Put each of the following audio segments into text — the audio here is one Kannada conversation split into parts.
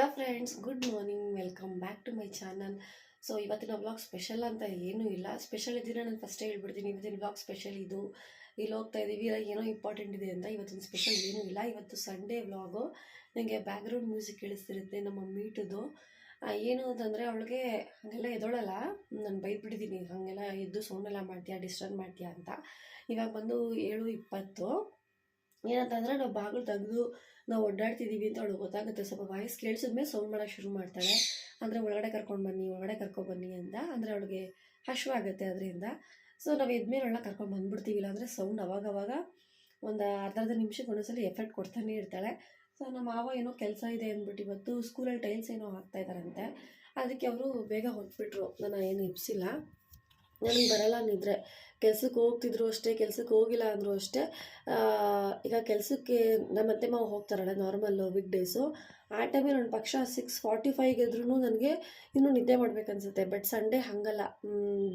Hello friends, good morning. Welcome back to my channel. So ಇವತ್ತಿನ ವ್ಲಾಗ್ ಸ್ಪೆಷಲ್ ಅಂತ ಏನೂ ಇಲ್ಲ. ಸ್ಪೆಷಲ್ ಇದ್ದಿನ ನಾನು ಫಸ್ಟೇ ಹೇಳ್ಬಿಡ್ತೀನಿ, ಇವತ್ತಿನ ವ್ಲಾಗ್ ಸ್ಪೆಷಲ್ ಇದು. ಇಲ್ಲಿ ಹೋಗ್ತಾ ಇದ್ದೀವಿ, ಏನೋ ಇಂಪಾರ್ಟೆಂಟ್ ಇದೆ ಅಂತ. ಇವತ್ತಿನ ಸ್ಪೆಷಲ್ ಏನೂ ಇಲ್ಲ. ಇವತ್ತು ಸಂಡೇ ವ್ಲಾಗು. ನನಗೆ ಬ್ಯಾಕ್ಗ್ರೌಂಡ್ ಮ್ಯೂಸಿಕ್ ಕೇಳಿಸ್ತಿರುತ್ತೆ ನಮ್ಮ ಮೀಟುದು. ಏನು ಅಂತಂದರೆ ಅವಳಿಗೆ ಹಾಗೆಲ್ಲ ಎದೊಳಲ್ಲ, ನಾನು ಬೈದ್ಬಿಟ್ಟಿದ್ದೀನಿ, ಹಾಗೆಲ್ಲ ಎದ್ದು ಸೌಂಡೆಲ್ಲ ಮಾಡ್ತೀಯಾ, ಡಿಸ್ಟರ್ಬ್ ಮಾಡ್ತೀಯಾ ಅಂತ. ಇವಾಗ ಬಂದು 7:20. ಏನಂತಂದರೆ ನಾವು ಬಾಗಿಲು ತೆಗೆದು ನಾವು ಓಡಾಡ್ತಿದ್ದೀವಿ ಅಂತ ಅವಳು ಗೊತ್ತಾಗುತ್ತೆ. ಸ್ವಲ್ಪ ವಾಯ್ಸ್ ಕೇಳಿಸಿದ್ಮೇಲೆ ಸೌಂಡ್ ಮಾಡೋಕ್ಕೆ ಶುರು ಮಾಡ್ತಾಳೆ. ಅಂದರೆ ಒಳಗಡೆ ಕರ್ಕೊಬನ್ನಿ ಅಂತ. ಅಂದರೆ ಅವಳಿಗೆ ಹಶ್ವಾಗುತ್ತೆ ಅದರಿಂದ. ಸೊ ನಾವು ಎದ್ಮೇಲೆ ಅವಳನ್ನ ಕರ್ಕೊಂಡು ಬಂದುಬಿಡ್ತೀವಿ. ಇಲ್ಲಾಂದರೆ ಸೌಂಡ್ ಅವಾಗವಾಗ ಒಂದು ಅರ್ಧ ನಿಮಿಷಕ್ಕೆ ಒಂದೊಂದ್ಸಲಿ ಎಫೆಕ್ಟ್ ಕೊಡ್ತಾನೆ ಇರ್ತಾಳೆ. ಸೊ ನಮ್ಮ ಮಾವ ಏನೋ ಕೆಲಸ ಇದೆ ಅಂದ್ಬಿಟ್ಟು ಇವತ್ತು ಸ್ಕೂಲಲ್ಲಿ ಟೈಲ್ಸ್ ಏನೋ ಹಾಕ್ತಾ ಇದ್ದಾರಂತೆ. ಅದಕ್ಕೆ ಅವರು ಬೇಗ ಹೊರಟ್ಬಿಟ್ರು. ನಾನು ಏನು ಎಬ್ಸಿಲ್ಲ. ನನಗೆ ಬರಲ್ಲ ನಿದ್ರೆ. ಕೆಲ್ಸಕ್ಕೆ ಹೋಗ್ತಿದ್ರು ಅಷ್ಟೇ, ಕೆಲ್ಸಕ್ಕೆ ಹೋಗಿಲ್ಲ ಅಂದರೂ ಅಷ್ಟೇ. ಈಗ ಕೆಲಸಕ್ಕೆ ನಮ್ಮ ಅತ್ತೆ ಮಾವ ಹೋಗ್ತಾರಲ್ಲ ನಾರ್ಮಲ್ಲು ವೀಕ್ ಡೇಸು, ಆ ಟೈಮಲ್ಲಿ ಒಂದು ಪಕ್ಷ 6:45 ಎದ್ರೂ ನನಗೆ ಇನ್ನೂ ನಿದ್ದೆ ಮಾಡ್ಬೇಕನ್ಸುತ್ತೆ. ಬಟ್ ಸಂಡೇ ಹಾಗಲ್ಲ,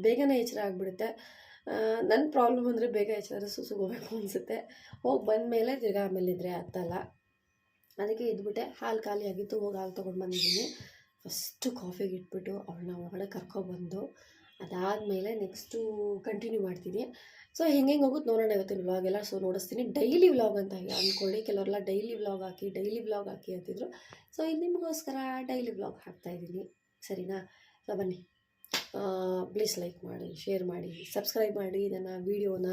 ಬೇಗನೆ ಎಚ್ಚರ ಆಗಿಬಿಡುತ್ತೆ. ನನ್ನ ಪ್ರಾಬ್ಲಮ್ ಅಂದರೆ ಬೇಗ ಎಚ್ಚರ ಹೋಗಬೇಕು ಅನಿಸುತ್ತೆ. ಹೋಗಿ ಬಂದಮೇಲೆ ತಿರ್ಗಾ ಆಮೇಲೆ ನಿದ್ರೆ ಆಗ್ತಲ್ಲ. ಅದಕ್ಕೆ ಇದ್ಬಿಟ್ಟೆ. ಹಾಲು ಖಾಲಿ ಆಗಿತ್ತು, ಹೋಗಿ ಹಾಲು ತೊಗೊಂಡು ಬಂದಿದ್ದೀನಿ. ಫಸ್ಟು ಕಾಫಿಗೆ ಇಟ್ಬಿಟ್ಟು ಅವಳನ್ನ ಒಳಗಡೆ ಕರ್ಕೊಬಂದು ಅದಾದಮೇಲೆ ನೆಕ್ಸ್ಟು ಕಂಟಿನ್ಯೂ ಮಾಡ್ತೀನಿ. ಸೊ ಹೆಂಗೆ ಹೋಗುತ್ತೆ ನೋಡೋಣ ಇವತ್ತಿನ ವ್ಲಾಗ್ ಎಲ್ಲ. ಸೊ ನೋಡಿಸ್ತೀನಿ. ಡೈಲಿ ವ್ಲಾಗ್ ಅಂತ ಅಂದ್ಕೊಳ್ಳಿ. ಕೆಲವರೆಲ್ಲ ಡೈಲಿ ವ್ಲಾಗ್ ಹಾಕಿ ಅಂತಿದ್ರು. ಸೊ ಇದು ನಿಮಗೋಸ್ಕರ ಡೈಲಿ ವ್ಲಾಗ್ ಹಾಕ್ತಾಯಿದ್ದೀನಿ, ಸರಿನಾ? ಸೊ ಬನ್ನಿ, ಪ್ಲೀಸ್ ಲೈಕ್ ಮಾಡಿ, ಶೇರ್ ಮಾಡಿ, ಸಬ್ಸ್ಕ್ರೈಬ್ ಮಾಡಿ ನನ್ನ ವೀಡಿಯೋನ,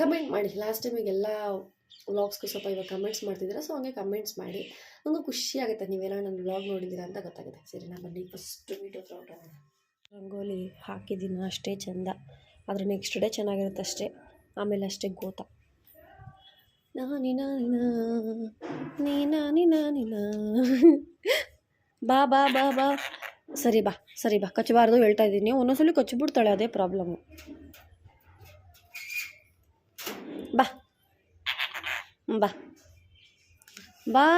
ಕಮೆಂಟ್ ಮಾಡಿ. ಲಾಸ್ಟ್ ಟೈಮಿಗೆಲ್ಲ ವ್ಲಾಗ್ಸ್ಗೂ ಸ್ವಲ್ಪ ಇವಾಗ ಕಮೆಂಟ್ಸ್ ಮಾಡ್ತಿದ್ದೀರಾ. ಸೊ ಹಂಗೆ ಕಮೆಂಟ್ಸ್ ಮಾಡಿ, ನನಗೂ ಖುಷಿ ಆಗುತ್ತೆ. ನೀವೆಲ್ಲ ನನ್ನ ವ್ಲಾಗ್ ನೋಡಿದ್ದೀರಾ ಅಂತ ಗೊತ್ತಾಗುತ್ತೆ, ಸರಿನಾ? ಬನ್ನಿ ಫಸ್ಟ್ ವೀಡಿಯೋ ಹೊರಟೋಣ. ರಂಗೋಲಿ ಹಾಕಿದ್ದೀನಿ ಅಷ್ಟೇ ಚೆಂದ, ಆದರೆ ನೆಕ್ಸ್ಟ್ ಡೇ ಚೆನ್ನಾಗಿರುತ್ತೆ ಅಷ್ಟೇ, ಆಮೇಲೆ ಅಷ್ಟೇ ಗೋತ. ನೀನ ಬಾ ಬಾ ಬಾ ಬಾ ಸರಿ ಬಾ ಕಚ್ಚಬಾರ್ದು ಹೇಳ್ತಾ ಇದ್ದೀನಿ. ಒಂದೊಂದ್ಸಲಿ ಕಚ್ಚಿಬಿಡ್ತಾಳೆ, ಅದೇ ಪ್ರಾಬ್ಲಮ್ಮು. ಬಾ ಬಾ ಬಾ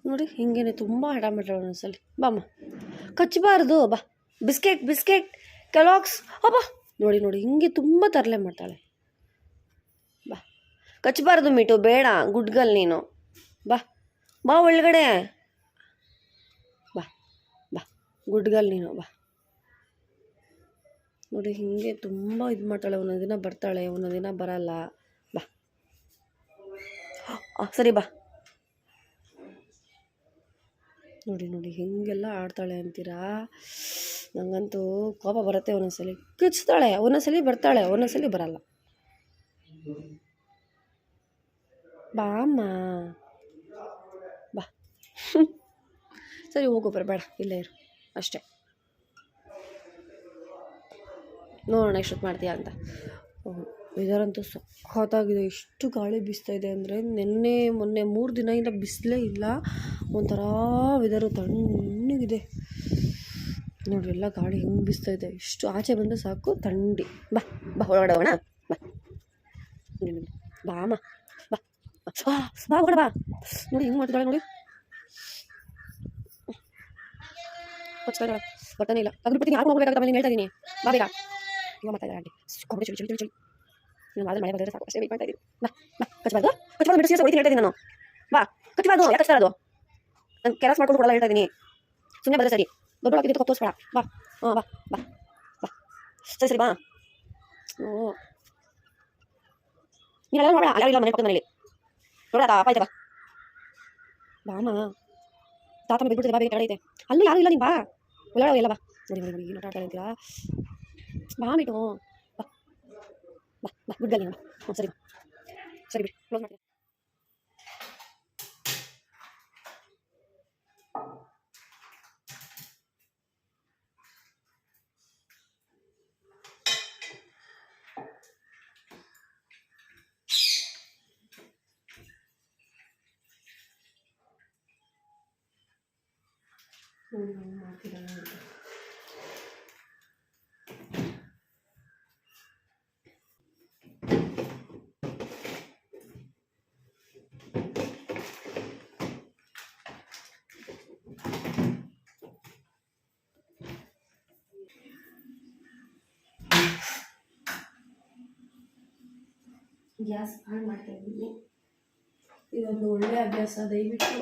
ನೋಡಿ, ಹಿಂಗೇನೆ ತುಂಬ ಹಠ ಮಾಡ್ತಾಳೆ ಒಂದೊಂದ್ಸಲಿ. ಬಾಮ್ಮ, ಕಚ್ಚಬಾರ್ದು, ಬಾ. ಬಿಸ್ಕೆಟ್ ಕೆಲಾಕ್ಸ್, ಅಬ್ಬ ನೋಡಿ ಹಿಂಗೆ ತುಂಬ ತರಲೆ ಮಾಡ್ತಾಳೆ. ಬಾ, ಕಚ್ಚಬಾರ್ದು ಮೀಟು, ಬೇಡ, ಗುಡ್ಗಲ್ ನೀನು. ಬಾ ಒಳಗಡೆ, ಬಾ ಗುಡ್ಗಲ್ ನೀನು, ಬಾ. ನೋಡಿ ಹಿಂಗೆ ತುಂಬ ಇದು ಮಾಡ್ತಾಳೆ. ಒಂದೊಂದು ದಿನ ಬರ್ತಾಳೆ, ಒಂದೊಂದು ದಿನ ಬರಲ್ಲ. ಬಾ ಸರಿ ಬಾ. ನೋಡಿ ಹೆಂಗೆಲ್ಲ ಆಡ್ತಾಳೆ ಅಂತೀರಾ. ನನಗಂತೂ ಕೋಪ ಬರುತ್ತೆ. ಒಂದೊಂದ್ಸಲಿ ಕಿಚ್ತಾಳೆ, ಒಂದೊಂದ್ಸಲಿ ಬರ್ತಾಳೆ, ಒಂದೊಂದ್ಸಲಿ ಬರಲ್ಲ. ಬಾ ಅಮ್ಮ, ಬಾ. ಸರಿ ಹೋಗು, ಬರಬೇಡ, ಇಲ್ಲೇ ಇರು ಅಷ್ಟೇ. ನೋಡೋಣ ಎಷ್ಟೊತ್ತು ಮಾಡ್ತೀಯಾ ಅಂತ. ವೆದರಂತೂ ಸಖತ್ತಾಗಿದೆ. ಎಷ್ಟು ಗಾಳಿ ಬೀಸ್ತಾ ಇದೆ ಅಂದರೆ, ಮೊನ್ನೆ 3 ದಿನದಿಂದ ಬಿಸಿಲೇ ಇಲ್ಲ. ಒಂಥರ ವೆದರು ತಣ್ಣಗಿದೆ ನೋಡ್ರಿ. ಎಲ್ಲ ಗಾಳಿ ಹೆಂಗೆ ಬೀಸ್ತಾ ಇದೆ. ಇಷ್ಟು ಆಚೆ ಬಂದರೆ ಸಾಕು ಥಂಡಿ. ಬಾ ಒಳಗಡೆ ಹೋಗೋಣ, ಬಾ ಅಮ್ಮ, ಬಾ ಹೊರಗಡೆ ಬಾ. ನೋಡಿ ಹೆಂಗೆ ಮಾಡ್ತಿದ್ದಾಳೆ ನೋಡಿ. ಬರ್ತಾನೆ ಇಲ್ಲ, ತೆಗೆದುಬಿಡ್ತೀನಿ. ಯಾರು ಹೋಗ್ಬೇಕಾಗುತ್ತೆ ಆಮೇಲೆ ಹೇಳ್ತಾ ಇದ್ದೀನಿ. ಬಾ ಬೇಗ. ಇವಾಗ ಮಾಡ್ತಾ ಇದ್ದಾರೆ ಆಂಟಿ. ಚಳಿ ನಾನು ಆದರೆ ಮಳೆ ಬಂದರೆ ಸಾಕು ಅಷ್ಟೇ ವೆಯ್ಟ್ ಮಾಡ್ತಾ ಇದ್ದೀನಿ. ಬಾ ಕಚ್ಚಬಾರ್ದು ಬಿಟ್ಟು ಸೀರಿಯಸ್ ಹೊಡಿತೀನಿ ಹೇಳ್ತಾ ಇದ್ದೀನಿ ನಾನು. ಬಾ ಕಚ್ಚಬಾರ್ದು, ಯಾಕೆ ಕಚ್ತಾ ಇರೋದು? ನಾನು ಕೆಲಸ ಮಾಡ್ಕೊಂಡು ಕೊಡಲ್ಲ ಹೇಳ್ತಾ ಇದ್ದೀನಿ. ಸುಮ್ಮನೆ ಬಂದರೆ ಸರಿ, ದೊಡ್ಡ ಹಾಕಿದ್ದು ತೋರಿಸ್ಬೇಡ. ಬಾ ಬಾ ಬಾ ಬಾ ಸರಿ ಬಾ. ನೀನೆಲ್ಲ ನೋಡೋಣ, ಯಾರಿಲ್ಲ ಮನೆ ಪಕ್ಕದ ಮನೇಲಿ ನೋಡೋಣ. ಅಪ್ಪ ಐತೆ, ಬಾ ಅಮ್ಮ. ತಾತ ಬಿದ್ಬಿಡ್ತದೆ, ಬಾ ಬೇಗ ಕಡೆ ಐತೆ. ಅಲ್ಲೂ ಯಾರು ಇಲ್ಲ, ನೀನು ಬಾ ಒಳಗಡೆ ಎಲ್ಲ. ಬಾ ನೋಡಿ ಏನು ಆಟ ಅಂತೀರಾ. ಬಾ ಮೀಟು, ಬಾ ಗುಡ್ಗಲ್ ನೀನು. ಸರಿ ಬಿಡಿ, ಕ್ಲೋಸ್ ಮಾಡ್ತೀನಿ. ಗ್ಯಾಸ್ ಆನ್ ಮಾಡ್ತಾ ಇದ್ದೀನಿ. ಇದೊಂದು ಒಳ್ಳೆಯ ಅಭ್ಯಾಸ. ದಯವಿಟ್ಟು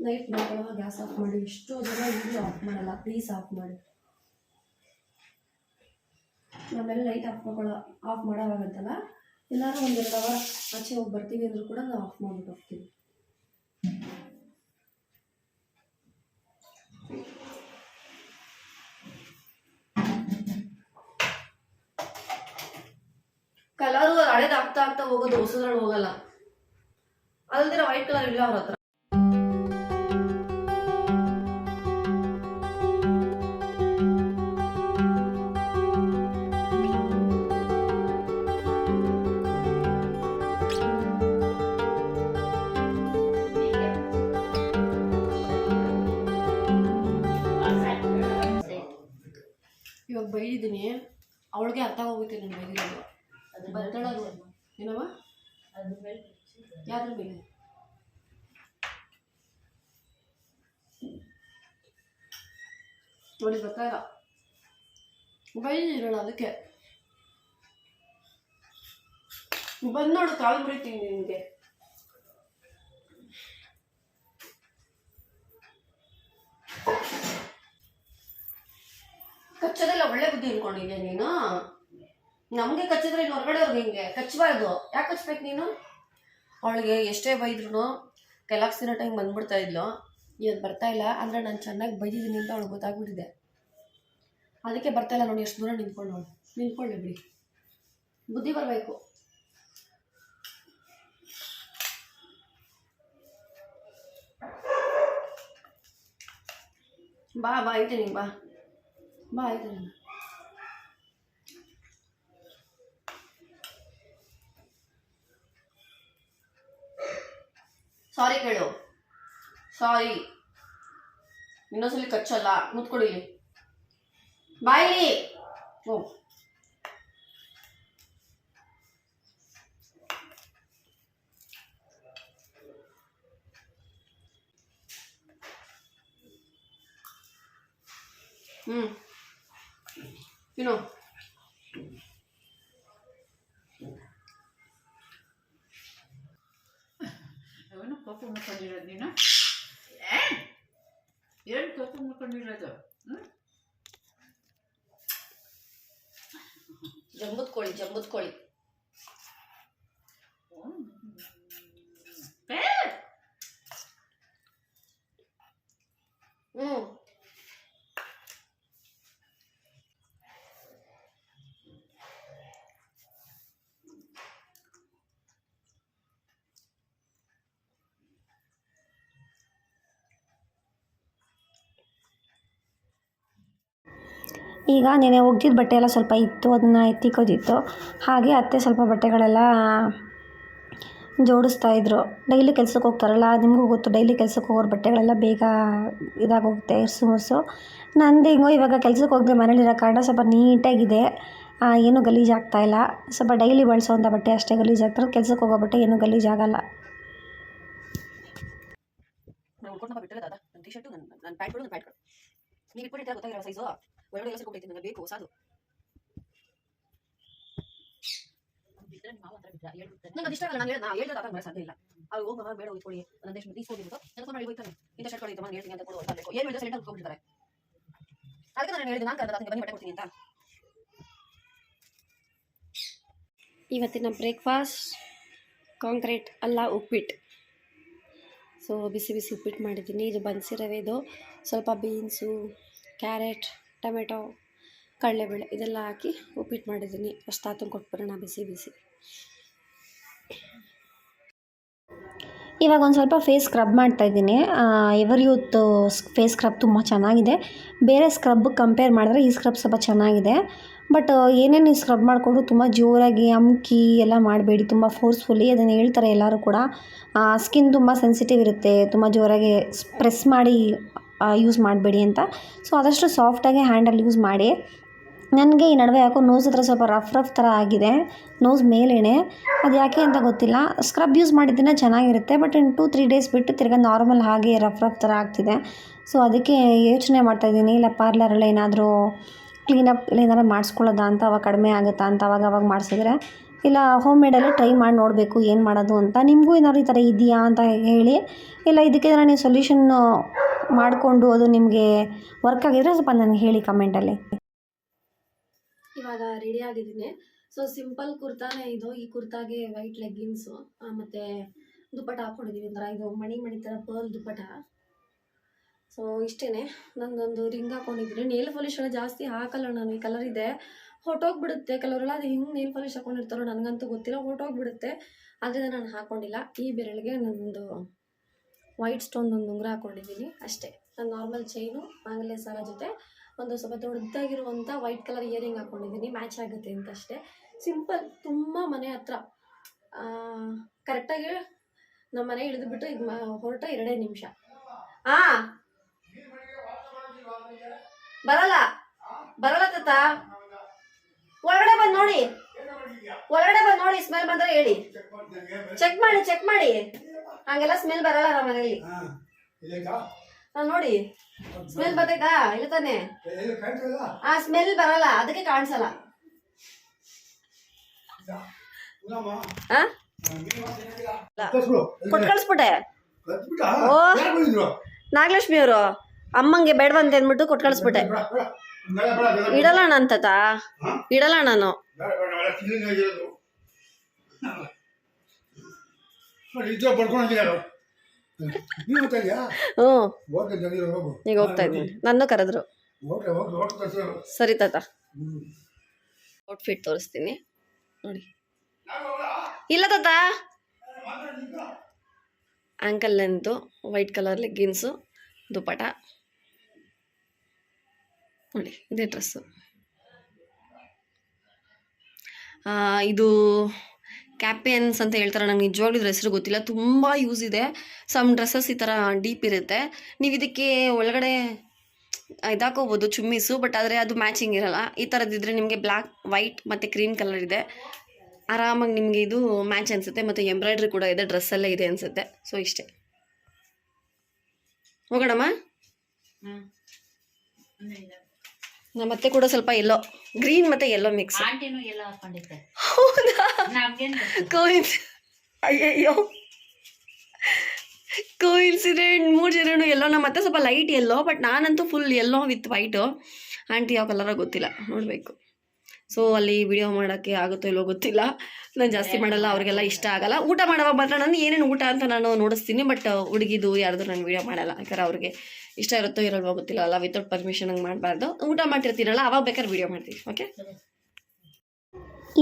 ನೈಟ್ ಮಕ್ಕಳುವಾಗ ಗ್ಯಾಸ್ ಆಫ್ ಮಾಡಿ, ಎಷ್ಟೋ ಜನ ಈಗಲೂ ಆಫ್ ಮಾಡಲ್ಲ. ಪ್ಲೀಸ್ ಆಫ್ ಮಾಡಿ. ಆಮೇಲೆ ಲೈಟ್ ಆಫ್ ಮಾಡೋವಾಗತ್ತಲ್ಲ, ಎಲ್ಲರೂ 1-2 ಅವರ್ ಆಚೆ ಹೋಗಿ ಬರ್ತೀವಿ ಅಂದರೂ ಕೂಡ ನಾವು ಆಫ್ ಮಾಡ್ಬಿಟ್ಟು ಹೋಗ್ತೀವಿ. ಕಲರು ಹಳೇದು ಆಗ್ತಾ ಹೋಗೋದು, ಹೊಸದ್ರಲ್ಲಿ ಹೋಗಲ್ಲ. ಅಲ್ದಿರ ವೈಟ್ ಕಲರ್ ಇಲ್ಲ ಅವ್ರ ಹತ್ರ. ಇವಾಗ ಬೈದಿದ್ದೀನಿ, ಅವಳಿಗೆ ಅರ್ಥ ಹೋಗುತ್ತೆ ನಾನು ಬೈದಿರೋದು. ಬರ್ತಾಳದು ಏನವ ಯಾವ್ದ್ರ ಮೇಲೆ ನೋಡಿ ಬರ್ತಾ ಇಲ್ಲ, ಬೈದಿರೋಣ. ಅದಕ್ಕೆ ಬಂದು ನೋಡು, ಕಾಲು ಮುರಿತೀನಿ ನಿನಗೆ. ಕಚ್ಚೋದೆಲ್ಲ ಒಳ್ಳೆ ಬುದ್ಧಿ ಇಟ್ಕೊಂಡಿದ್ಯಾ ನೀನು. ನಮಗೆ ಕಚ್ಚಿದ್ರೆ ಇನ್ನು ಹೊರಗಡೆ ಅವ್ರಿಗೆ ಹಿಂಗೆ ಕಚ್ಚಬಾರ್ದು. ಯಾಕೆ ಕಚ್ಬೇಕು ನೀನು? ಅವಳಿಗೆ ಎಷ್ಟೇ ಬೈದ್ರು ಕೆಲವು ದಿನ ಟೈಮ್ ಬಂದ್ಬಿಡ್ತಾ ಇದ್ಲು. ಇವತ್ತು ಬರ್ತಾ ಇಲ್ಲ ಅಂದರೆ ನಾನು ಚೆನ್ನಾಗಿ ಬೈದಿದ್ದೀನಿ ಅಂತ ಅವಳಿಗೆ ಗೊತ್ತಾಗ್ಬಿಟ್ಟಿದೆ. ಅದಕ್ಕೆ ಬರ್ತಾ ಇಲ್ಲ ನೋಡಿ. ಎಷ್ಟು ದೂರ ನಿಂತ್ಕೊಳ್ಳಿ ಬಿಡಿ, ಬುದ್ಧಿ ಬರಬೇಕು. ಬಾ ಆಯ್ತೀನಿ, ಬಾ ಆಯ್ತೀನಿ. ಸಾರಿ ಕೇಳು, ಸಾರಿ. ಇನ್ನೊಂದ್ಸಲಿ ಕಚ್ಚಲ್ಲ, ಮುತ್ಕೊಡಿಲಿ. ಬಾಯಿಲಿ ಓ. ತಿನ್ನು. ಅವನು ಕೋಪ ಮಾಡ್ಕೊಂಡಿರೋದು ನೀನು? ಏನು ಕೋಪ ಮಾಡ್ಕೊಂಡಿರೋದು? ಜಂಬುದ್ ಕೋಳಿ. ಈಗ ನೆನೆ ಒಗ್ದಿದ್ದ ಬಟ್ಟೆ ಎಲ್ಲ ಸ್ವಲ್ಪ ಇತ್ತು, ಅದನ್ನು ಎತ್ತಿಕ್ಕೋದಿತ್ತು. ಹಾಗೆ ಅತ್ತೆ ಸ್ವಲ್ಪ ಬಟ್ಟೆಗಳೆಲ್ಲ ಜೋಡಿಸ್ತಾಯಿದ್ರು. ಡೈಲಿ ಕೆಲ್ಸಕ್ಕೆ ಹೋಗ್ತಾರಲ್ಲ, ನಿಮಗೂ ಗೊತ್ತು, ಡೈಲಿ ಕೆಲ್ಸಕ್ಕೆ ಹೋಗೋರು ಬಟ್ಟೆಗಳೆಲ್ಲ ಬೇಗ ಇದಾಗೋಗುತ್ತೆ, ಇರ್ಸು. ನಂದು ಹಿಂಗೋ ಇವಾಗ ಕೆಲ್ಸಕ್ಕೆ ಹೋಗದೆ ಮನೇಲಿರೋ ಕಾರಣ ಸ್ವಲ್ಪ ನೀಟಾಗಿದೆ, ಏನೂ ಗಲೀಜಾಗ್ತಾಯಿಲ್ಲ. ಸ್ವಲ್ಪ ಡೈಲಿ ಬಳಸೋವಂಥ ಬಟ್ಟೆ ಅಷ್ಟೇ ಗಲೀಜಾಗ್ತಾರೆ, ಕೆಲ್ಸಕ್ಕೆ ಹೋಗೋ ಬಟ್ಟೆ ಏನೂ ಗಲೀಜಾಗಲ್ಲ. ನನ್ನ ಟಿ ಶರ್ಟು, ನನ್ನ ಪ್ಯಾಂಟ್ಗಳು, ನೀವು ಇಟ್ಬಿಟ್ಟಿರ್ತಾರೆ ಗೊತ್ತಾಗಿರೋ ಸೈಜು ಒಳಗಡೆ ಎಲ್ಲ ಸಿಕ್ಕೊಟ್ಟೈತಿ. ನನಗೆ ಬೇಕು ಹೊಸದು. ನಂಗೆ ಅದು ಇಷ್ಟ ಆಗಲ್ಲ. ನಾನು ಹೇಳ್ದೆ ಆಗ ಸಾಧ್ಯ ಇಲ್ಲ. ಅವ್ರು ಹೋಗುವಾಗ ಬೇಡ ಹೋಗ್ಕೊಳ್ಳಿ, ನನ್ನ ದೇಶ ಈಸ್ಕೊಂಡಿದ್ದು ನನ್ನ ಫೋನ್ ಮಾಡಿ ಹೋಗ್ತಾನೆ. ಇಂಥ ಶರ್ಟ್ ಕೊಡಿ ನಾನು ಹೇಳ್ತೀನಿ ಅಂತ ಕೊಡು ಅಂತ ಬೇಕು. ಏನು ಹೇಳಿದ್ರೆ ಸೆಲೆಕ್ಟ್ ಹೋಗ್ಬಿಡ್ತಾರೆ. ಅದಕ್ಕೆ ನಾನು ಹೇಳಿದೆ, ನಾನು ಕರೆದ ಬನ್ನಿ ಬಟ್ಟೆ ಕೊಡ್ತೀನಿ ಅಂತ. ಇವತ್ತಿನ ಬ್ರೇಕ್ಫಾಸ್ಟ್ ಕಾಂಕ್ರೀಟ್ ಅಲ್ಲ, ಉಪ್ಪಿಟ್ಟು. ಸೊ ಬಿಸಿ ಉಪ್ಪಿಟ್ಟು ಮಾಡಿದ್ದೀನಿ. ಇದು ಬನ್ಸಿ ರವೆದು, ಸ್ವಲ್ಪ ಬೀನ್ಸು, ಕ್ಯಾರೆಟ್, ಟೊಮೆಟೊ, ಕಡಲೆಬೇಳೆ ಇದೆಲ್ಲ ಹಾಕಿ ಉಪ್ಪಿಟ್ಟು ಮಾಡಿದ್ದೀನಿ. ಅಷ್ಟು ತಾತಂಗೆ ಕೊಟ್ಬಿಡೋಣ ಬಿಸಿ. ಇವಾಗ ಒಂದು ಸ್ವಲ್ಪ ಫೇಸ್ ಸ್ಕ್ರಬ್ ಮಾಡ್ತಾಯಿದ್ದೀನಿ. ಎವರ್ ಯೂತ್ ಫೇಸ್ ಸ್ಕ್ರಬ್ ತುಂಬ ಚೆನ್ನಾಗಿದೆ. ಬೇರೆ ಸ್ಕ್ರಬ್ಗೆ ಕಂಪೇರ್ ಮಾಡಿದ್ರೆ ಈ ಸ್ಕ್ರಬ್ ಸ್ವಲ್ಪ ಚೆನ್ನಾಗಿದೆ. ಬಟ್ ಏನೇನು ಸ್ಕ್ರಬ್ ಮಾಡಿಕೊಂಡು ತುಂಬ ಜೋರಾಗಿ ಅಮ್ಕಿ ಎಲ್ಲ ಮಾಡಬೇಡಿ, ತುಂಬ ಫೋರ್ಸ್ಫುಲ್ಲಿ. ಅದನ್ನು ಹೇಳ್ತಾರೆ ಎಲ್ಲರೂ ಕೂಡ. ಸ್ಕಿನ್ ತುಂಬ ಸೆನ್ಸಿಟಿವ್ ಇರುತ್ತೆ, ತುಂಬ ಜೋರಾಗಿ ಪ್ರೆಸ್ ಮಾಡಿ ಯೂಸ್ ಮಾಡಬೇಡಿ ಅಂತ. ಸೊ ಆದಷ್ಟು ಸಾಫ್ಟಾಗಿ ಹ್ಯಾಂಡಲ್ಲಿ ಯೂಸ್ ಮಾಡಿ. ನನಗೆ ಈ ನಡುವೆ ಯಾಕೋ ನೋಸ್ ಹತ್ರ ಸ್ವಲ್ಪ ರಫ್ ಥರ ಆಗಿದೆ, ನೋಸ್ ಮೇಲೇನೆ. ಅದು ಯಾಕೆ ಅಂತ ಗೊತ್ತಿಲ್ಲ. ಸ್ಕ್ರಬ್ ಯೂಸ್ ಮಾಡಿದ್ದನ್ನ ಚೆನ್ನಾಗಿರುತ್ತೆ, ಬಟ್ ಇನ್ನು 2-3 ಡೇಸ್ ಬಿಟ್ಟು ತಿರ್ಗಾ ನಾರ್ಮಲ್ ಹಾಗೆ ರಫ್ ಥರ ಆಗ್ತಿದೆ. ಸೊ ಅದಕ್ಕೆ ಯೋಚನೆ ಮಾಡ್ತಾಯಿದ್ದೀನಿ, ಇಲ್ಲ ಪಾರ್ಲರಲ್ಲಿ ಏನಾದರೂ ಕ್ಲೀನಪ್ ಏನಾದ್ರು ಮಾಡಿಸ್ಕೊಳ್ಳೋದಾ ಅಂತ, ಅವಾಗ ಕಡಿಮೆ ಆಗುತ್ತಾ ಅಂತ ಅವಾಗ ಮಾಡಿಸಿದ್ರೆ ಇಲ್ಲ ಹೋಮ್ ಮೇಡಲ್ಲೇ ಟ್ರೈ ಮಾಡಿ ನೋಡಬೇಕು ಏನು ಮಾಡೋದು ಅಂತ. ನಿಮಗೂ ಏನಾದ್ರು ಈ ಥರ ಇದೆಯಾ ಅಂತ ಹೇಳಿ. ಇಲ್ಲ ಇದಕ್ಕೆ ಏನಾರ ನೀವು ಸೊಲ್ಯೂಷನ್ ಮಾಡಿಕೊಂಡು ಅದು ನಿಮಗೆ ವರ್ಕ್ ಆಗಿದ್ರೆ ಸ್ವಲ್ಪ ನನಗೆ ಹೇಳಿ ಕಮೆಂಟಲ್ಲಿ. ಇವಾಗ ರೆಡಿ ಆಗಿದ್ದೀನಿ. ಸೊ ಸಿಂಪಲ್ ಕುರ್ತಾನೇ ಇದು. ಈ ಕುರ್ತಾಗೆ ವೈಟ್ ಲೆಗ್ಗಿನ್ಸು ಮತ್ತು ದುಪ್ಪಟ ಹಾಕ್ಕೊಂಡಿದ್ದೀನಿ. ಒಂಥರ ಇದು ಮಣಿ ಥರ ಪರ್ಲ್ ದುಪ್ಪಟ. ಸೊ ಇಷ್ಟೇ. ನಂದೊಂದು ರಿಂಗ್ ಹಾಕ್ಕೊಂಡಿದ್ದೀನಿ. ನೇಲ್ ಪಾಲಿಶ್ ಎಲ್ಲ ಜಾಸ್ತಿ ಹಾಕಲ್ಲ ನಾನು. ಈ ಕಲರ್ ಇದೆ, ಹೊಟ್ಟೋಗ್ಬಿಡುತ್ತೆ ಕೆಲವರೆಲ್ಲ. ಅದು ಹಿಂಗೆ ನೇಲ್ ಪಾಲಿಶ್ ಹಾಕ್ಕೊಂಡಿರ್ತಾರೋ ನನಗಂತೂ ಗೊತ್ತಿಲ್ಲ, ಹೊಟ್ಟೋಗ್ಬಿಡುತ್ತೆ. ಆದ್ದರಿಂದ ನಾನು ಹಾಕ್ಕೊಂಡಿಲ್ಲ. ಈ ಬೆರಳಿಗೆ ನನ್ನದು ವೈಟ್ ಸ್ಟೋನ್ ಒಂದು ಉಂಗುರ ಹಾಕ್ಕೊಂಡಿದ್ದೀನಿ ಅಷ್ಟೇ. ನಾನು ನಾರ್ಮಲ್ ಚೈನು ಆಮೇಲೆ ಸರ ಜೊತೆ ಒಂದು ಸ್ವಲ್ಪ ದೊಡ್ಡದಾಗಿರುವಂಥ ವೈಟ್ ಕಲರ್ ಇಯರಿಂಗ್ ಹಾಕ್ಕೊಂಡಿದ್ದೀನಿ, ಮ್ಯಾಚ್ ಆಗುತ್ತೆ ಅಂತ ಅಷ್ಟೇ. ಸಿಂಪಲ್. ತುಂಬ ಮನೆ ಹತ್ರ ಕರೆಕ್ಟಾಗಿ ನಮ್ಮ ಮನೆ ಇಳಿದುಬಿಟ್ಟು ಇದು ಹೊರಟ 2 ನಿಮಿಷ. ಬರಲ್ಲ ಬರಲ್ಲ ತಾತ. ಒಳಗಡೆ ಬಂದು ನೋಡಿ ಸ್ಮೆಲ್ ಬಂದರೆ ಹೇಳಿ. ಚೆಕ್ ಮಾಡಿ. ಹಂಗೆಲ್ಲ ಸ್ಮೆಲ್ ಬರಲ್ಲ ನಮ್ಮ ಮನೇಲಿ. ನೋಡಿ ಸ್ಮೆಲ್ ಬರ್ತೈತಾ? ಇಲ್ಲ ತಾನೆ? ಸ್ಮೆಲ್ ಬರಲ್ಲ, ಅದಕ್ಕೆ ಕಾಣಿಸಲ್ಲ. ಕೊಟ್ಟು ಕಳಿಸ್ಬಿಟ್ಟೆ. ಓ ನಾಗಲಕ್ಷ್ಮಿ ಅವರು ಅಮ್ಮಂಗೆ ಬೇಡವಂತ ಅಂದ್ಬಿಟ್ಟು ಕೊಟ್ಟು ಕಳಿಸ್ಬಿಟ್ಟೆ. ಇಡಲ್ಲ ನಾನು ತಾತ, ಇಡಲ್ಲ ನಾನು. ಈಗ ಹೋಗ್ತಾ ಇದ್ದೀನಿ. ನನ್ನ ಕರೆದ್ರು. ಸರಿ ತಾತ. ಔಟ್ಫಿಟ್ ತೋರಿಸ್ತೀನಿ ನೋಡಿ. ಇಲ್ಲ ತಾತ, ankle length white colour leggings dupatta ನೋಡಿ. ಇದೇ ಡ್ರೆಸ್ಸು. ಇದು ಕ್ಯಾಪಿಯನ್ಸ್ ಅಂತ ಹೇಳ್ತಾರೆ. ನಂಗೆ ನಿಜವಾಗ್ಲೂ ಇದ್ರ ಹೆಸರು ಗೊತ್ತಿಲ್ಲ. ತುಂಬ ಯೂಸ್ ಇದೆ. ಸಮ್ ಡ್ರೆಸ್ಸಸ್ ಈ ಥರ ಡೀಪ್ ಇರುತ್ತೆ. ನೀವು ಇದಕ್ಕೆ ಒಳಗಡೆ ಇದಾಕೋಬೋದು ಚುಮ್ಮೀಸು, ಬಟ್ ಆದರೆ ಅದು ಮ್ಯಾಚಿಂಗ್ ಇರಲ್ಲ. ಈ ಥರದ್ದಿದ್ರೆ ನಿಮಗೆ ಬ್ಲ್ಯಾಕ್, ವೈಟ್ ಮತ್ತು ಕ್ರೀಮ್ ಕಲರ್ ಇದೆ. ಆರಾಮಾಗಿ ನಿಮಗೆ ಇದು ಮ್ಯಾಚ್ ಅನಿಸುತ್ತೆ. ಮತ್ತು ಎಂಬ್ರಾಯ್ಡ್ರಿ ಕೂಡ ಇದೆ, ಡ್ರೆಸ್ಸಲ್ಲೇ ಇದೆ ಅನಿಸುತ್ತೆ. ಸೊ ಇಷ್ಟೇ. ಹೋಗೋಣಮ್ಮ. ನಮ್ಮ ಅತ್ತೆ ಕೂಡ ಸ್ವಲ್ಪ ಎಲ್ಲೋ, ಗ್ರೀನ್ ಮತ್ತು ಎಲ್ಲೋ ಮಿಕ್ಸ್. ಅಯ್ಯಯ್ಯೋ ಕೋಇನ್ಸಿಡೆಂಟ್. 3 ಜನನು ಎಲ್ಲೋ. ನಮ್ಮ ಅತ್ತೆ ಸ್ವಲ್ಪ ಲೈಟ್ ಎಲ್ಲೋ, ಬಟ್ ನಾನಂತೂ full yellow with white. Aunty ಯಾವ ಕಲರ ಗೊತ್ತಿಲ್ಲ, ನೋಡಬೇಕು. ಸೊ ಅಲ್ಲಿ ವಿಡಿಯೋ ಮಾಡೋಕ್ಕೆ ಆಗುತ್ತೋ ಇಲ್ಲೋ ಗೊತ್ತಿಲ್ಲ. ನಾನು ಜಾಸ್ತಿ ಮಾಡಲ್ಲ, ಅವ್ರಿಗೆಲ್ಲ ಇಷ್ಟ ಆಗಲ್ಲ. ಊಟ ಮಾಡುವಾಗ ಮಾತ್ರ ನಾನು ಏನೇನು ಊಟ ಅಂತ ನಾನು ನೋಡಿಸ್ತೀನಿ, ಬಟ್ ಹುಡುಗಿದು ಯಾರ್ದು ನಾನು ವಿಡಿಯೋ ಮಾಡಲ್ಲ. ಯಾಕಂದ್ರೆ ಅವ್ರಿಗೆ ಇಷ್ಟ ಇರುತ್ತೋ ಇರಲ್ವೋ ಗೊತ್ತಿಲ್ಲ ಅಲ್ಲ. ವಿತೌಟ್ ಪರ್ಮಿಷನ್ ಹಂಗೆ ಮಾಡಬಾರ್ದು. ಊಟ ಮಾಡ್ತಿರ್ತೀರಲ್ಲ ಅವಾಗ ಬೇಕಾದ್ರೆ ವಿಡಿಯೋ ಮಾಡ್ತೀವಿ. ಓಕೆ.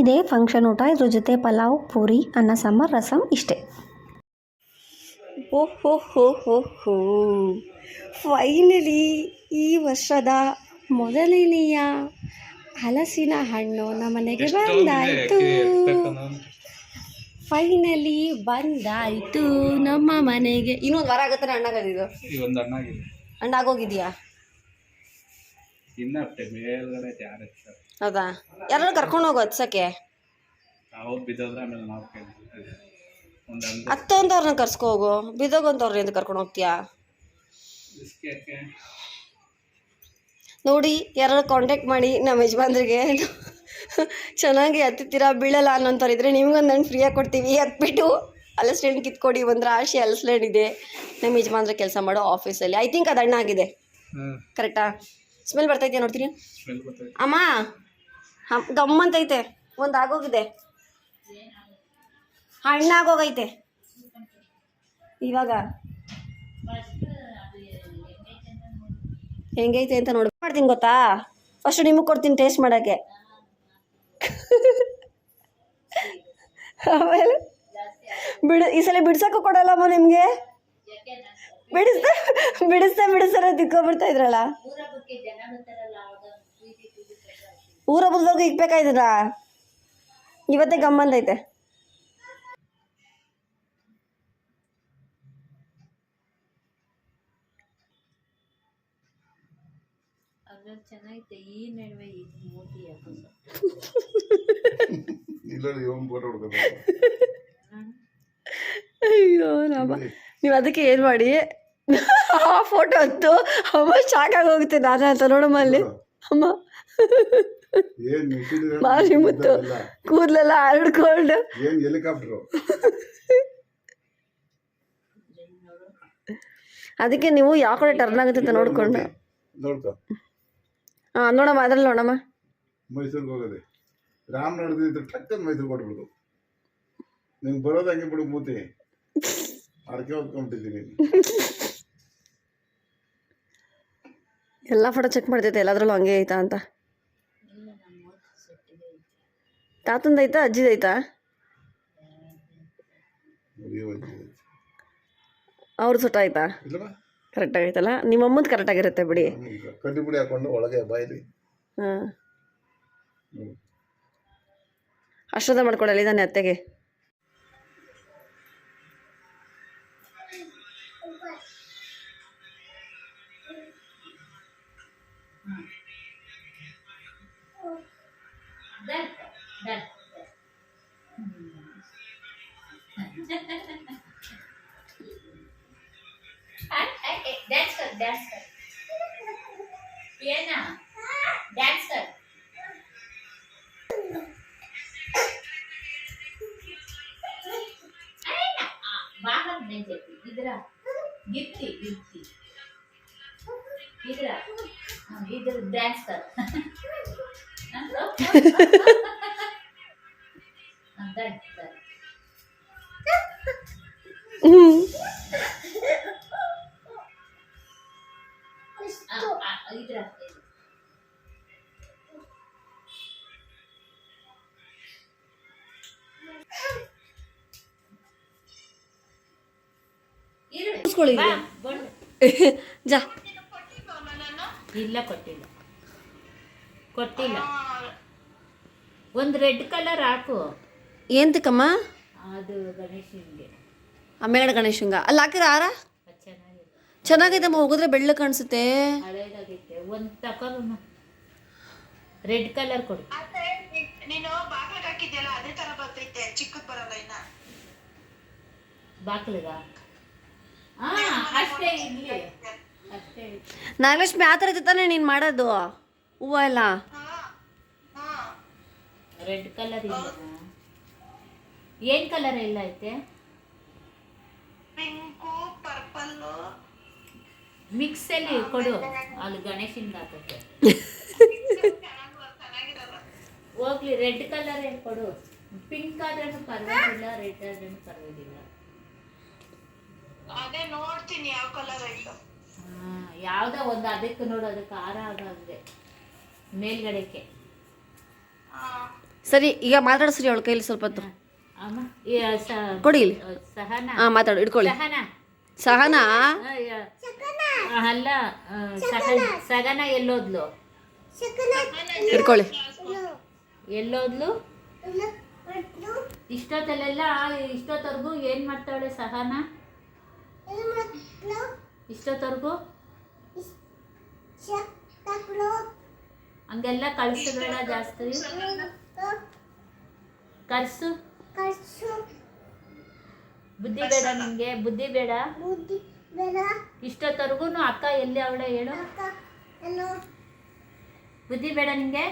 ಇದೇ ಫಂಕ್ಷನ್ ಊಟ. ಇದ್ರ ಜೊತೆ ಪಲಾವ್, ಪೂರಿ, ಅನ್ನ ಸಾಂಬಾರು, ರಸಮ್ ಇಷ್ಟೇ. ಓಹೋ ಫೈನಲಿ ಈ ವರ್ಷದ ಮೊದಲನೆಯ ಹಲಸಿನ ಹಣ್ಣು ನಮ್ಮನೆಗೆ ಬಂದಾಯಿತು. ಫೈನಲಿ ಬಂದಾಯಿತು ನಮ್ಮ ಮನೆಗೆ. ಇನ್ನೊಂದು ವಾರ ಆಗುತ್ತೆ ಹಣ್ಣಾಗೋದಿದು. ಹಣ್ಣಾಗೋಗಿದೆಯಾ? ಹೌದಾ? ಯಾರು ಕರ್ಕೊಂಡು ಹೋಗೋ ಹತ್ಸಕ್ಕೆ? ಹತ್ತೊಂದವ್ರನ್ನ ಕರ್ಸ್ಕೊ ಹೋಗು. ಬಿದ್ದೋಗಂತವ್ರನ್ನ ಎಂದು ಕರ್ಕೊಂಡು ಹೋಗ್ತೀಯಾ? ನೋಡಿ, ಯಾರು ಕಾಂಟ್ಯಾಕ್ಟ್ ಮಾಡಿ ನಮ್ಮ ಯಜಮಾನ್ರಿಗೆ. ಚೆನ್ನಾಗಿ ಹತ್ತಿತ್ತೀರಾ, ಬೀಳಲ್ಲ ಅನ್ನೋಂಥವ್ರು ಇದ್ದರೆ ನಿಮ್ಗೊಂದು ಹಣ್ಣು ಫ್ರೀಯಾಗಿ ಕೊಡ್ತೀವಿ. ಹತ್ಬಿಟ್ಟು ಹಲಸಿನ ಕಿತ್ಕೊಡಿ. ಒಂದು ರಾಶಿ ಹಲಸಿನ ಇದೆ ನಮ್ಮ ಯಜಮಾನ್ರೆ ಕೆಲಸ ಮಾಡೋ ಆಫೀಸಲ್ಲಿ. ಐ ಥಿಂಕ್ ಅದು ಹಣ್ಣಾಗಿದೆ. ಕರೆಕ್ಟಾ? ಸ್ಮೆಲ್ ಬರ್ತೈತೆ ನೋಡ್ತೀನಿ ಅಮ್ಮ. ಗಮ್ಮಂತೈತೆ. ಒಂದು ಆಗೋಗಿದೆ, ಹಣ್ಣಾಗೋಗೈತೆ ಇವಾಗ. ಹೆಂಗೈತೆ ಅಂತ ನೋಡಿ ಮಾಡ್ತೀನಿ ಗೊತ್ತಾ. ಫಸ್ಟ್ ನಿಮಗೆ ಕೊಡ್ತೀನಿ ಟೇಸ್ಟ್ ಮಾಡೋಕ್ಕೆ. ಆಮೇಲೆ ಈ ಸಲ ಬಿಡ್ಸೋಕ್ಕೂ ಕೊಡಲ್ಲಮ್ಮ ನಿಮಗೆ. ಬಿಡಿಸ್ತಾ ತಿಕ್ಕೊಬಿಡ್ತಾ ಇದ್ರಲ್ಲ. ಊರ ಹಬ್ಬದವರೆಗೂ ಇಕ್ಬೇಕಾಯ್ತದ. ಇವತ್ತೇ ಗಮ್ಮಂದೈತೆ. ಚೆನ್ನಾಗೈತೆ. ಈ ನಡುವೆ ಮೂತಿ ಅಯ್ಯೋ ರಾಮ. ನೀವು ಅದಕ್ಕೆ ಏನು ಮಾಡಿ, ಆ ಫೋಟೋ ಹೊತ್ತು ಅಮ್ಮ ಶಾಕ್ ಆಗಿ ಹೋಗುತ್ತೆ. ನಾನು ಅಂತ ನೋಡಮ್ಮ ಅಲ್ಲಿ ಅಮ್ಮ. ಏನ್ ಮಿಷಿನ್ ಮಾರಿ ಮುತ್ತು ಕೂದಲೆಲ್ಲ ಹರಡ್ಕೊಂಡು ಏನ್ ಹೆಲಿಕಾಪ್ಟರ್. ಅದಕ್ಕೆ ನೀವು ಯಾವ ಕಡೆ ಟರ್ನ್ ಆಗುತ್ತೆ ಅಂತ ನೋಡ್ಕೊಂಡು ನೋಡ್ಕೊ ಹಾಂ ನೋಡಮ್ಮ ಅದ್ರಲ್ಲಿ ನೋಡಮ್ಮ. ಮೈಸೂರಿಗೆ ಹೋಗೋದೆ ರಾಮ್ ನಡೆದಿದ್ದು ಟಕ್ಕನ್ ಮೈಸೂರು ಕೊಟ್ಬಿಡ್ತು. ನಿಂಗೆ ಬರೋದು ಹಂಗೆ ಬಿಡು ಮೂತಿ ಅಡಕೆ ಹೊತ್ಕೊಂಡ್ಬಿಟ್ಟಿದ್ದೀನಿ. ಎಲ್ಲ ಫೋಟೋ ಚೆಕ್ ಮಾಡ್ತೈತೆ ಎಲ್ಲಾದ್ರಲ್ಲೂ ಹಂಗೆ ಐತಾ ಅಂತ. ತಾತಂದೈತಾ ಅಜ್ಜಿದೈತಾ? ಅವ್ರದ್ದು ಸೊಟ್ಟ ಆಯ್ತಾ? ಕರೆಕ್ಟಾಗೈತಲ್ಲ. ನಿಮ್ಮ ಅಮ್ಮಂದು ಕರೆಕ್ಟಾಗಿರುತ್ತೆ ಬಿಡಿ. ಕಡ್ಡಿ ಪುಡಿ ಹಾಕೊಂಡು ಒಳಗೆ ಬಾಯಿಲಿ. ಹಾಂ ಅಷ್ಟೊಂದ ಮಾಡ್ಕೊಡಲ್ಲ ಇದ್ದಾನೆ ಅತ್ತೆಗೆ. ಡ್ಯಾನ್ಸ್ ಕರ್ ಏನ ಡ್ಯಾನ್ಸ್ ಕರ್ बाहर नहीं जाती इधर गिफ्टी गिफ्टी इधर इधर डांस कर डांस कर इधर ಜಾ ಇಲ್ಲ ಕೊಟ್ಟಿಲ್ಲ ಕೊಟ್ಟಿಲ್ಲ. ಒಂದು ರೆಡ್ ಕಲರ್ ಹಾಕು. ಏಂತಕ್ಕಮ್ಮ? ಅದು ಗಣೇಶನಿಗೆ ಆಮೇಲೆ ಗಣೇಶಂಗ ಅಲ್ಲಿ ಹಾಕಿರ ಹಾರ ಚೆನ್ನಾಗಿದೆ. ಚೆನ್ನಾಗೈತಮ್ಮ. ಹೋಗಿದ್ರೆ ಬೆಳ್ಳ ಕಾಣಿಸುತ್ತೆ. ಹಳೇದಾಗೈತೆ. ಒಂದು ತಗೊಂಡು ರೆಡ್ ಕಲರ್ ಕೊಡು. ನೀನು ಬಾಗ್ಲಿಗೆ ಹಾಕಿದ್ಯಲ್ಲ ಅದೇ ತರ ಬರ್ತೈತೆ, ಚಿಕ್ಕದ್ ಬರಲ್ಲ ಇನ್ನ. ಬಾಕ್ಲಿಗ ಅಷ್ಟೇ ಇರ್ಲಿ ಅಷ್ಟೇ. ನಾಗಲಕ್ಷ್ಮಿ ಆ ಥರ ಇತ್ತು ತಾನೇ ನೀನು ಮಾಡೋದು ಹೂವು ಎಲ್ಲ? ರೆಡ್ ಕಲರ್ ಇಲ್ಲ. ಏನ್ ಕಲರ್ ಎಲ್ಲ ಐತೆ? ಪಿಂಕು ಪರ್ಪಲ್ ಮಿಕ್ಸ್ ಅಲ್ಲಿ ಕೊಡು. ಅಲ್ಲಿ ಗಣೇಶನ್ಗೆ ಹಾಕಕ್ಕೆ ಹೋಗ್ಲಿ. ರೆಡ್ ಕಲರ್ ಕೊಡು. ಪಿಂಕ್ ಆದ್ರೂ ಪರವಾಗಿಲ್ಲ, ರೆಡ್ ಆದ್ರೂ ಪರವಾಗಿಲ್ಲ. ಅದೇ ನೋಡ್ತೀನಿ ಯಾವ ಕಲರ್ ಐತೋ. ಯಾವ್ದೋ ಒಂದು ಅದಕ್ಕೆ ನೋಡು. ಅದಕ್ಕೆ ಹಾರ ಆಗಾಗಿದೆ ಮೇಲ್ಗಡೆಗೆ. ಸರಿ ಈಗ ಮಾತಾಡಿಸ್ರಿ ಅವಳ ಕೈಲಿ ಸ್ವಲ್ಪ ಹೊತ್ತು. ಅಮ್ಮ ಕೊಡಿ ಇಲ್ಲಿ. ಸಹನಾ. ಹಾಂ ಮಾತಾಡು ಇಟ್ಕೊಳ್ಳಿ. ಸಹನಾ ಸಹನಾ ಅಲ್ಲ ಸಗನ ಎಲ್ಲೋದ್ಲು? ಇಟ್ಕೊಳ್ಳಿ. ಎಲ್ಲೋದ್ಲು? ಇಷ್ಟೊತ್ತಲ್ಲೆಲ್ಲ ಇಷ್ಟೊತ್ತವರೆಗೂ ಏನ್ ಮಾಡ್ತಾವಳೆ ಸಹನಾ? ಇಷ್ಟೊತ್ತವರೆಗೂ ಹಂಗೆಲ್ಲ ಕಳ್ಸಬೇಡ ಜಾಸ್ತಿ. ಕರ್ಸು. ಬುದ್ಧಿ ಬೇಡ ನಿಂಗೆ, ಬುದ್ಧಿ ಬೇಡ. ಇಷ್ಟೊತ್ತವರೆಗೂ ಅಕ್ಕ ಎಲ್ಲಿ ಅವಳೆ ಹೇಳು? ಬುದ್ಧಿ ಬೇಡ ನಿಂಗೆ?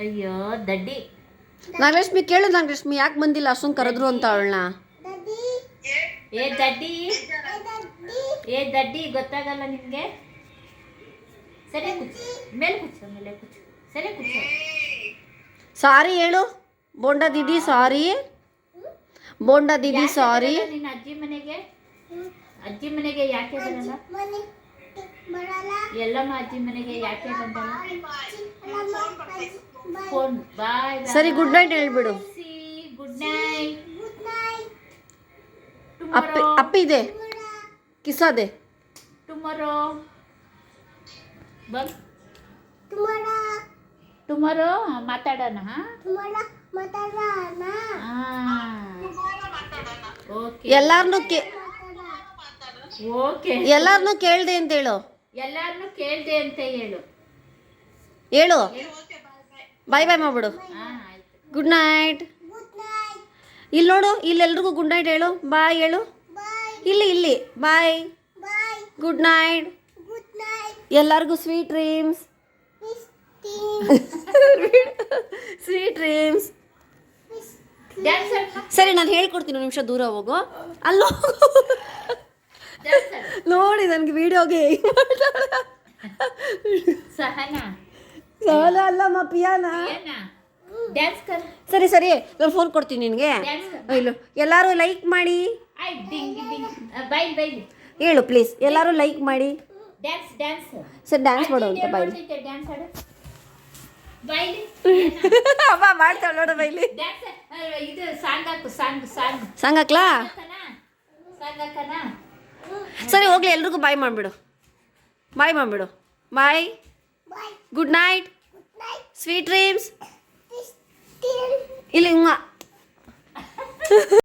ಅಯ್ಯೋ ದಡ್ಡಿ. ನಾಗಲಕ್ಷ್ಮಿ ಕೇಳು. ನಾಗಲಕ್ಷ್ಮಿ ಯಾಕೆ ಬಂದಿಲ್ಲ ಅಷ್ಟೊಂದು ಕರೆದ್ರು ಅಂತ ಅವಳನ್ನ. ಏ ದಡ್ಡಿ, ಏ ದಡ್ಡಿ ಗೊತ್ತಾಗಲ್ಲ ನಿನ್ಗೆ? ಸರಿ ಕೂಚು, ಮೇಲೆ ಕೂಚು, ಮೇಲೆ ಕೂಚು, ಸರಿ ಕೂಚು. ಸಾರಿ ಹೇಳು ಬೋಂಡಾ ದೀದಿ. ಸಾರಿ ಬೋಂಡಾ ದೀದಿ. ಸಾರಿ. ನಿನ್ನ ಅಜ್ಜಿ ಮನೆಗೆ ಯಾಕೆ ಬರಲ್ಲ? ಎಲ್ಲಮ್ಮ ಅಜ್ಜಿ ಮನೆಗೆ ಯಾಕೆ ಬಂದಲ್ಲ? ಫೋನ್ ಬಾಯ್. ಸರಿ ಗುಡ್ ನೈಟ್ ಹೇಳ್ಬಿಡು. Good night. ಅಪ್ಪಿ ಅಪ್ಪಿ ಇದೆ ಕಿಸ್ಸಾದೆ. ಟುಮಾರೋ ಬಲ್ ಟುಮಾರೋ ಮಾತಾಡೋಣ. ಓಕೆ. ಎಲ್ಲಾರನ್ನೂ ಓಕೆ. ಎಲ್ಲಾರನ್ನೂ ಕೇಳ್ದೆ ಅಂತ ಹೇಳು. ಎಲ್ಲಾರನ್ನೂ ಕೇಳ್ದೆ ಅಂತ ಹೇಳು. ಹೇಳು. ಬಾಯ್ ಬಾಯ್ ಮಾಡ್ಬಿಡು. ಆಯ್ತು. Good night. ಇಲ್ಲಿ ನೋಡು, ಇಲ್ಲಿ ಎಲ್ರಿಗೂ ಗುಡ್ ನೈಟ್ ಹೇಳು. ಬಾಯ್ ಹೇಳು. ಇಲ್ಲಿ ಇಲ್ಲಿ ಬಾಯ್. Good night. ಎಲ್ಲರಿಗೂ sweet dreams. Sweet dreams. Dance ಸರಿ ನಾನು ಹೇಳ್ಕೊಡ್ತೀನಿ, ಒಂದು ನಿಮಿಷ ದೂರ ಹೋಗು. ಅಲ್ಲೋ ನೋಡಿ ನನಗೆ ವಿಡಿಯೋಗೆ ಸಹನಾ ಅಲ್ಲಮ್ಮ ಪಿಯಾನ. ಡ್ಯಾನ್ಸ್ ಕರ್. ಸರಿ ಸರಿ ನಾನು ಫೋನ್ ಕೊಡ್ತೀನಿ ನಿನಗೆ. ಡ್ಯಾನ್ಸ್ ಕರ್. ಇಲ್ಲ ಎಲ್ಲರೂ ಲೈಕ್ ಮಾಡಿ. ಐ ಡಿಂಗ್ ಡಿಂಗ್ ಬೈಲ್ ಬೈಲ್. ಹೇಳು ಪ್ಲೀಸ್, ಎಲ್ಲರೂ ಲೈಕ್ ಮಾಡಿ. Dance dance. ಸರ್ ಡ್ಯಾನ್ಸ್ ಮಾಡು ಅಂತ ಬೈಲಿ. ಡ್ಯಾನ್ಸ್ ಆಡು ಬೈಲಿ. ಅಮ್ಮ ಮಾಡ್ತಾಳೆ ನೋಡು ಬೈಲಿ. ಡ್ಯಾನ್ಸ್ ಇದು ಸಾಂಗ್ ಹಾಕು, ಸಾಂಗ್ ಸಾಂಗ್ ಸಾಂಗ್ ಹಾಕ್ಲಾ? ಸಾಂಗ್ ಹಾಕನ. ಸರಿ ಹೋಗ್ಲಿ, ಎಲ್ರಿಗೂ ಬಾಯ್ ಮಾಡಿಬಿಡು. ಬಾಯ್ ಮಾಡಿಬಿಡು. ಬಾಯ್, ಗುಡ್ ನೈಟ್, ಸ್ವೀಟ್ ಡ್ರೀಮ್ಸ್. ಇಲ್ಲಿ